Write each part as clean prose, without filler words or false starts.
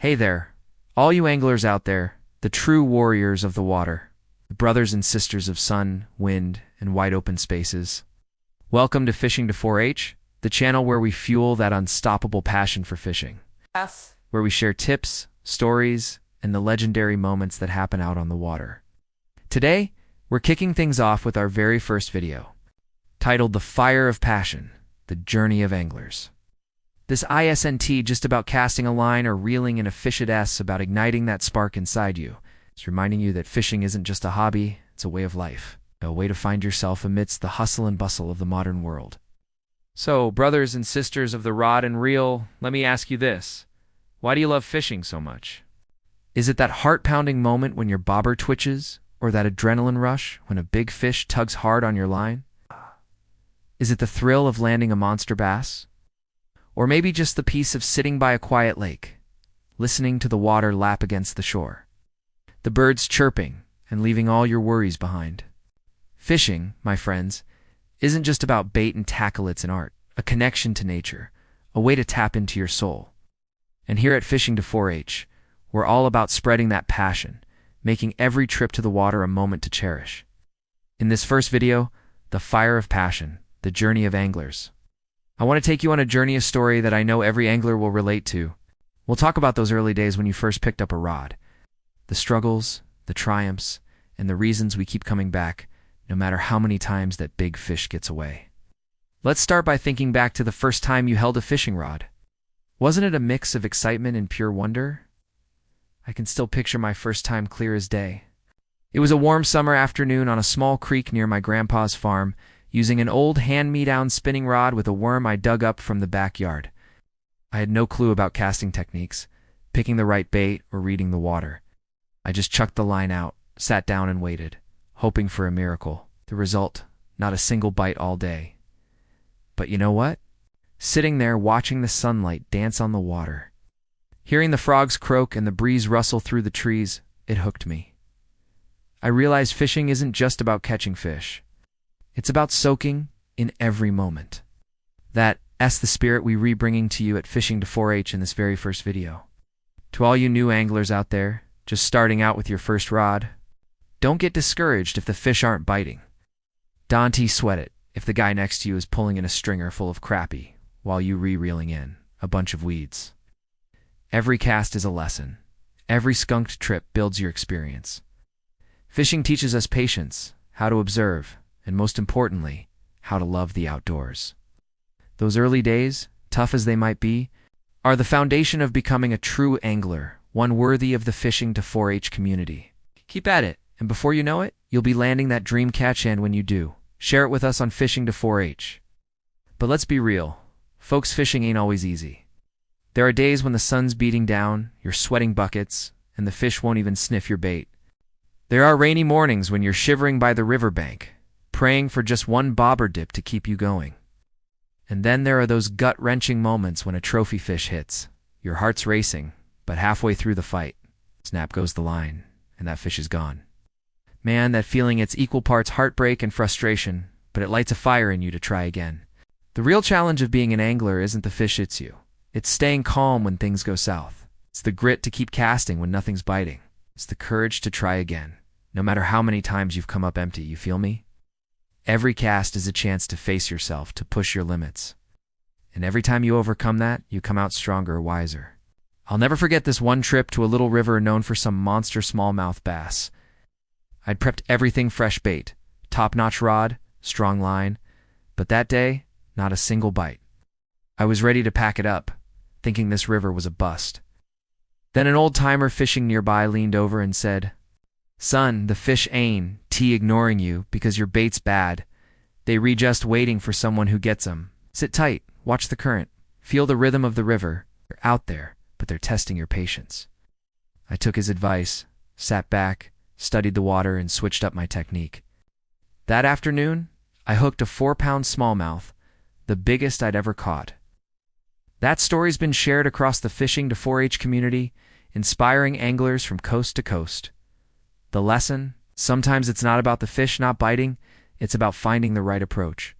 Hey there, all you anglers out there, the true warriors of the water, the brothers and sisters of sun, wind, and wide open spaces. Welcome to Fishing to 4-H, the channel where we fuel that unstoppable passion for fishing. Yes. Where we share tips, stories, and the legendary moments that happen out on the water. Today, we're kicking things off with our very first video, titled The Fire of Passion, The Journey of Anglers. This isn't just about casting a line or reeling in a fish. It's about igniting that spark inside you. It's reminding you that fishing isn't just a hobby, it's a way of life, a way to find yourself amidst the hustle and bustle of the modern world. So, brothers and sisters of the rod and reel, let me ask you this. Why do you love fishing so much? Is it that heart-pounding moment when your bobber twitches, or that adrenaline rush when a big fish tugs hard on your line? Is it the thrill of landing a monster bass? Or maybe just the peace of sitting by a quiet lake, listening to the water lap against the shore, the birds chirping and leaving all your worries behind? Fishing, my friends, isn't just about bait and tackle. It's an art, a connection to nature, a way to tap into your soul. And here at Fishing to 4-H, we're all about spreading that passion, making every trip to the water a moment to cherish. In this first video, The Fire of Passion, The Journey of Anglers, I want to take you on a journey, a story that I know every angler will relate to. We'll talk about those early days when you first picked up a rod, the struggles, the triumphs, and the reasons we keep coming back, no matter how many times that big fish gets away. Let's start by thinking back to the first time you held a fishing rod. Wasn't it a mix of excitement and pure wonder? I can still picture my first time clear as day. It was a warm summer afternoon on a small creek near my grandpa's farm, using an old hand-me-down spinning rod with a worm I dug up from the backyard. I had no clue about casting techniques, picking the right bait, or reading the water. I just chucked the line out, sat down and waited, hoping for a miracle. The result, not a single bite all day. But you know what? Sitting there watching the sunlight dance on the water, hearing the frogs croak and the breeze rustle through the trees, it hooked me. I realized fishing isn't just about catching fish. It's about soaking in every moment. That's the spirit we re-bringing to you at Fishing to 4-H in this very first video. To all you new anglers out there, just starting out with your first rod, don't get discouraged if the fish aren't biting. Don't sweat it if the guy next to you is pulling in a stringer full of crappie while you reeling in a bunch of weeds. Every cast is a lesson. Every skunked trip builds your experience. Fishing teaches us patience, how to observe, and most importantly, how to love the outdoors. Those early days, tough as they might be, are the foundation of becoming a true angler, one worthy of the Fishing to 4-H community. Keep at it, and before you know it, you'll be landing that dream catch, and when you do, share it with us on Fishing to 4-H. But let's be real, folks, fishing ain't always easy. There are days when the sun's beating down, you're sweating buckets, and the fish won't even sniff your bait. There are rainy mornings when you're shivering by the riverbank, praying for just one bobber dip to keep you going. And then there are those gut-wrenching moments when a trophy fish hits. Your heart's racing, but halfway through the fight, snap goes the line, and that fish is gone. Man, that feeling, it's equal parts heartbreak and frustration, but it lights a fire in you to try again. The real challenge of being an angler isn't the fish hits you. It's staying calm when things go south. It's the grit to keep casting when nothing's biting. It's the courage to try again, no matter how many times you've come up empty, you feel me? Every cast is a chance to face yourself, to push your limits. And every time you overcome that, you come out stronger, wiser. I'll never forget this one trip to a little river known for some monster smallmouth bass. I'd prepped everything: fresh bait, top-notch rod, strong line, but that day, not a single bite. I was ready to pack it up, thinking this river was a bust. Then an old-timer fishing nearby leaned over and said, "Son, the fish ain't ignoring you because your bait's bad. They just waiting for someone who gets 'em. Sit tight, watch the current, feel the rhythm of the river. They're out there, but they're testing your patience." I took his advice, sat back, studied the water, and switched up my technique. That afternoon, I hooked a 4-pound smallmouth, the biggest I'd ever caught. That story's been shared across the Fishing to 4-H community, inspiring anglers from coast to coast. The lesson: sometimes it's not about the fish not biting, it's about finding the right approach.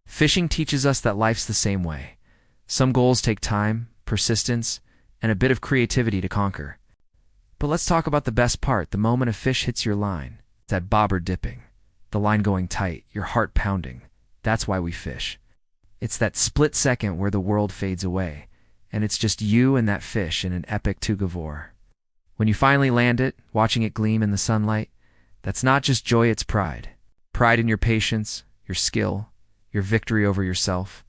Fishing teaches us that life's the same way. Some goals take time, persistence, and a bit of creativity to conquer. But let's talk about the best part, the moment a fish hits your line. It's that bobber dipping, the line going tight, your heart pounding. That's why we fish. It's that split second where the world fades away, and it's just you and that fish in an epic tug-of-war. When you finally land it, watching it gleam in the sunlight, that's not just joy, it's pride. Pride in your patience, your skill, your victory over yourself.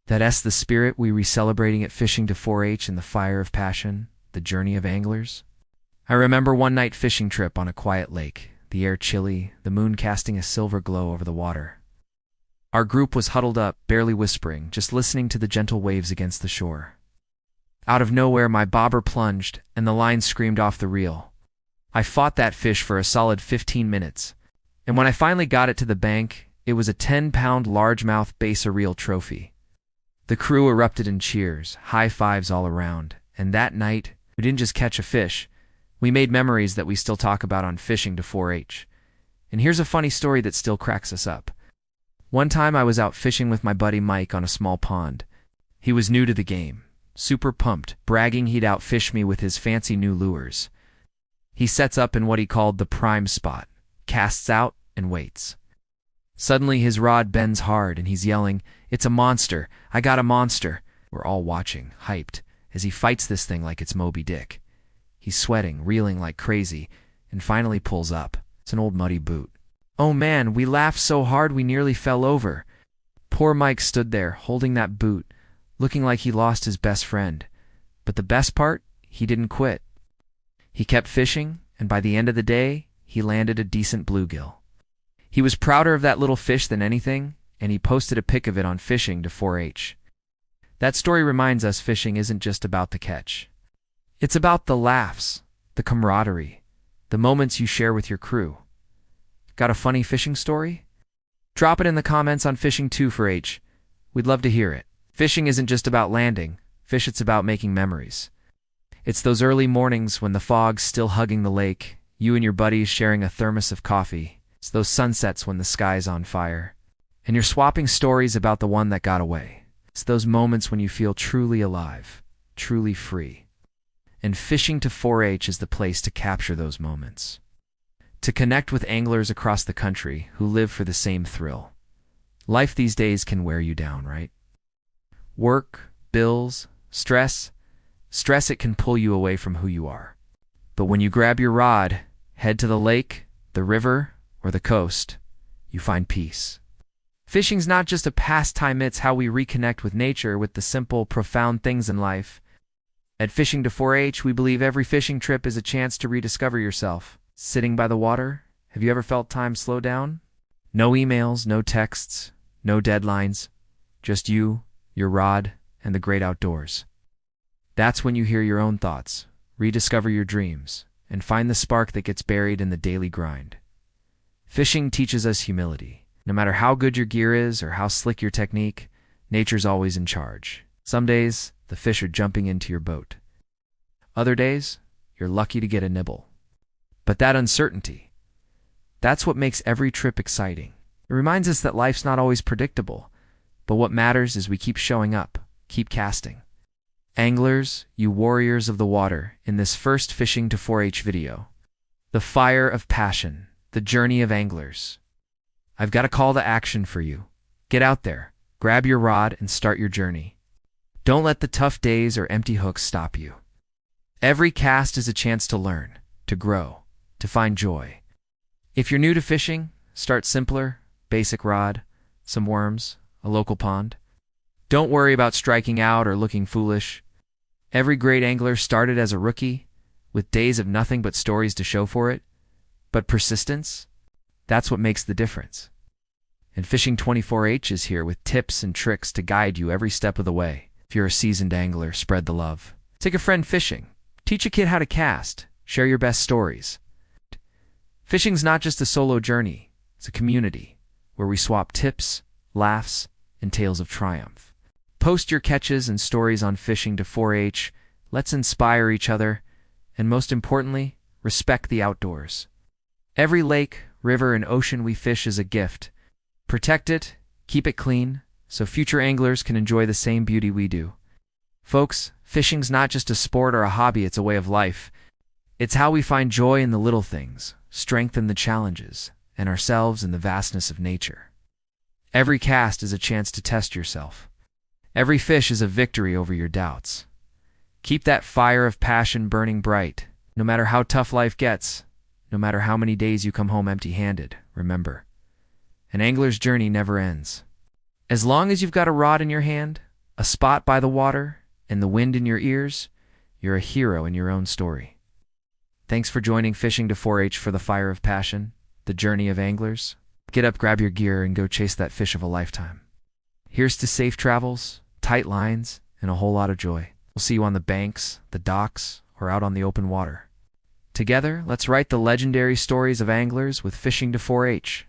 That's the spirit we re-celebrating at Fishing to 4-H in the fire of passion, the journey of anglers. I remember one night fishing trip on a quiet lake, the air chilly, the moon casting a silver glow over the water. Our group was huddled up, barely whispering, just listening to the gentle waves against the shore. Out of nowhere, my bobber plunged, and the line screamed off the reel. I fought that fish for a solid 15 minutes, and when I finally got it to the bank, it was a 10-pound largemouth basa reel trophy. The crew erupted in cheers, high fives all around, and that night, we didn't just catch a fish, we made memories that we still talk about on Fishing to 4-H. And here's a funny story that still cracks us up. One time I was out fishing with my buddy Mike on a small pond. He was new to the game, super pumped, bragging he'd outfish me with his fancy new lures. He sets up in what he called the prime spot, casts out, and waits. Suddenly his rod bends hard and he's yelling, "It's a monster! I got a monster!" We're all watching, hyped, as he fights this thing like it's Moby Dick. He's sweating, reeling like crazy, and finally pulls up. It's an old muddy boot. Oh man, we laughed so hard we nearly fell over. Poor Mike stood there, holding that boot, looking like he lost his best friend. But the best part? He didn't quit. He kept fishing, and by the end of the day, he landed a decent bluegill. He was prouder of that little fish than anything, and he posted a pic of it on Fishing to 4-H. That story reminds us fishing isn't just about the catch. It's about the laughs, the camaraderie, the moments you share with your crew. Got a funny fishing story? Drop it in the comments on Fishing 2-4-H. We'd love to hear it. Fishing isn't just about landing. It's about making memories. It's those early mornings when the fog's still hugging the lake, you and your buddies sharing a thermos of coffee. It's those sunsets when the sky's on fire, and you're swapping stories about the one that got away. It's those moments when you feel truly alive, truly free. And Fishing to 4-H is the place to capture those moments. To connect with anglers across the country who live for the same thrill. Life these days can wear you down, right? Work, bills, stress. It can pull you away from who you are. But when you grab your rod, head to the lake, the river, or the coast, you find peace. Fishing's not just a pastime, it's how we reconnect with nature, with the simple, profound things in life. At Fishing to 4-H, we believe every fishing trip is a chance to rediscover yourself. Sitting by the water, have you ever felt time slow down? No emails, no texts, no deadlines, just you, your rod, and the great outdoors. That's when you hear your own thoughts, rediscover your dreams, and find the spark that gets buried in the daily grind. Fishing teaches us humility. No matter how good your gear is or how slick your technique, nature's always in charge. Some days, the fish are jumping into your boat. Other days, you're lucky to get a nibble. But that uncertainty, that's what makes every trip exciting. It reminds us that life's not always predictable, but what matters is we keep showing up, keep casting. Anglers, you warriors of the water, in this first Fishing to 4-H video, the fire of passion, the journey of anglers. I've got a call to action for you. Get out there, grab your rod, and start your journey. Don't let the tough days or empty hooks stop you. Every cast is a chance to learn, to grow, to find joy. If you're new to fishing, start simpler, basic rod, some worms, a local pond. Don't worry about striking out or looking foolish. Every great angler started as a rookie, with days of nothing but stories to show for it. But persistence, that's what makes the difference. And Fishing 24-H is here with tips and tricks to guide you every step of the way. If you're a seasoned angler, spread the love. Take a friend fishing. Teach a kid how to cast. Share your best stories. Fishing's not just a solo journey. It's a community where we swap tips, laughs, and tales of triumph. Post your catches and stories on Fishing to 4-H. Let's inspire each other, and most importantly, respect the outdoors. Every lake, river, and ocean we fish is a gift. Protect it, keep it clean, so future anglers can enjoy the same beauty we do. Folks, Fishing's not just a sport or a hobby, it's a way of life. It's how we find joy in the little things, strength in the challenges, and ourselves in the vastness of nature. Every cast is a chance to test yourself. Every fish is a victory over your doubts. Keep that fire of passion burning bright. No matter how tough life gets, no matter how many days you come home empty-handed, remember, an angler's journey never ends. As long as you've got a rod in your hand, a spot by the water, and the wind in your ears, you're a hero in your own story. Thanks for joining Fishing to 4-H for the fire of passion, the journey of anglers. Get up, grab your gear, and go chase that fish of a lifetime. Here's to safe travels, tight lines, and a whole lot of joy. We'll see you on the banks, the docks, or out on the open water. Together, let's write the legendary stories of anglers with Fishing to 4-H.